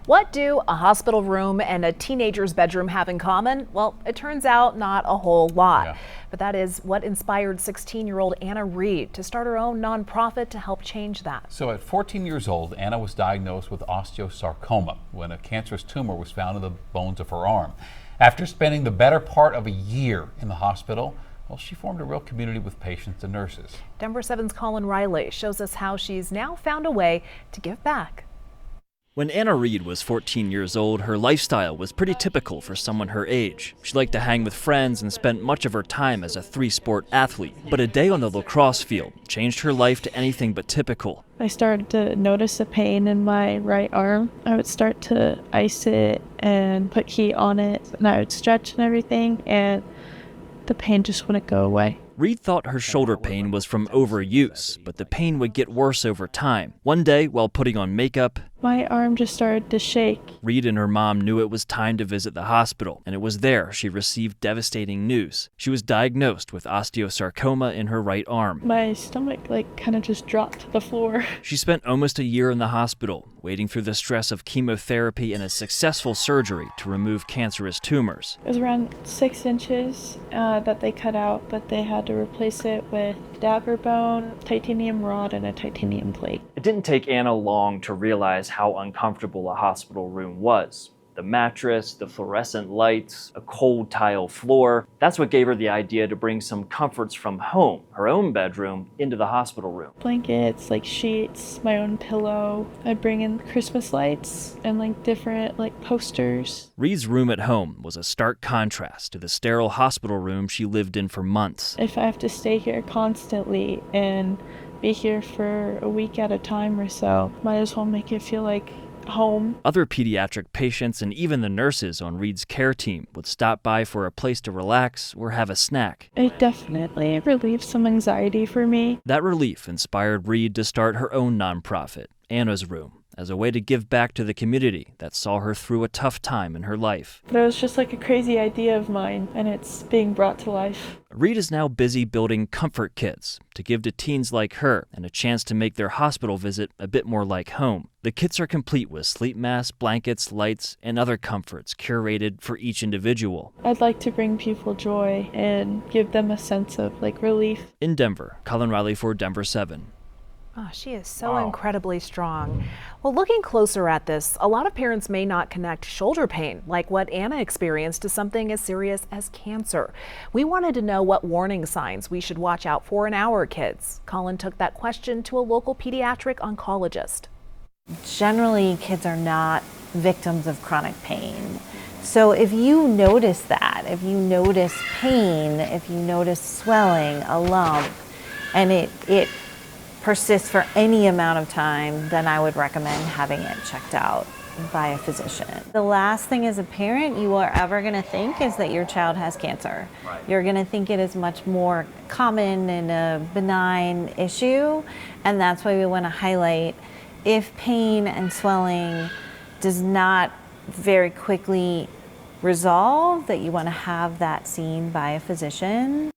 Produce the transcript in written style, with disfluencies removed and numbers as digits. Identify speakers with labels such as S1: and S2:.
S1: What do a hospital room and a teenager's bedroom have in common? Well, it turns out not a whole lot.
S2: Yeah.
S1: But that is what inspired 16-year-old Anna Reed to start her own nonprofit to help change that.
S2: So at 14 years old, Anna was diagnosed with osteosarcoma when a cancerous tumor was found in the bones of her arm. After spending the better part of a year in the hospital, well, she formed a real community with patients and nurses.
S1: Denver 7's Colin Riley shows us how she's now found a way to give back.
S3: When Anna Reed was 14 years old, her lifestyle was pretty typical for someone her age. She liked to hang with friends and spent much of her time as a three-sport athlete. But a day on the lacrosse field changed her life to anything but typical.
S4: I started to notice a pain in my right arm. I would start to ice it and put heat on it, and I would stretch and everything, and the pain just wouldn't go away.
S3: Reed thought her shoulder pain was from overuse, but the pain would get worse over time. One day, while putting on makeup,
S4: My arm just started to shake.
S3: Reed and her mom knew it was time to visit the hospital, and it was there she received devastating news. She was diagnosed with osteosarcoma in her right arm.
S4: My stomach kind of just dropped to the floor.
S3: She spent almost a year in the hospital, waiting through the stress of chemotherapy and a successful surgery to remove cancerous tumors.
S4: It was around 6 inches that they cut out, but they had to replace it with dagger bone, titanium rod, and a titanium plate.
S3: It didn't take Anna long to realize how uncomfortable a hospital room was. The mattress, the fluorescent lights, a cold tile floor. That's what gave her the idea to bring some comforts from home, her own bedroom, into the hospital room.
S4: Blankets, sheets, my own pillow. I'd bring in Christmas lights and different posters.
S3: Reed's room at home was a stark contrast to the sterile hospital room she lived in for months.
S4: If I have to stay here constantly and be here for a week at a time or so, might as well make it feel like home.
S3: Other pediatric patients and even the nurses on Reed's care team would stop by for a place to relax or have a snack.
S4: It definitely relieves some anxiety for me.
S3: That relief inspired Reed to start her own nonprofit, Anna's Room, as a way to give back to the community that saw her through a tough time in her life.
S4: But it was just a crazy idea of mine, and it's being brought to life.
S3: Reed is now busy building comfort kits to give to teens like her and a chance to make their hospital visit a bit more like home. The kits are complete with sleep masks, blankets, lights, and other comforts curated for each individual.
S4: I'd like to bring people joy and give them a sense of relief.
S3: In Denver, Colin Riley for Denver 7.
S1: Oh, she is so incredibly strong. Well, looking closer at this, a lot of parents may not connect shoulder pain, like what Anna experienced, to something as serious as cancer. We wanted to know what warning signs we should watch out for in our kids. Colin took that question to a local pediatric oncologist.
S5: Generally, kids are not victims of chronic pain. So if you notice that, if you notice pain, if you notice swelling, a lump, and it persists for any amount of time, then I would recommend having it checked out by a physician. The last thing as a parent you are ever going to think is that your child has cancer. Right. You're going to think it is much more common and a benign issue, and that's why we want to highlight, if pain and swelling does not very quickly resolve, that you want to have that seen by a physician.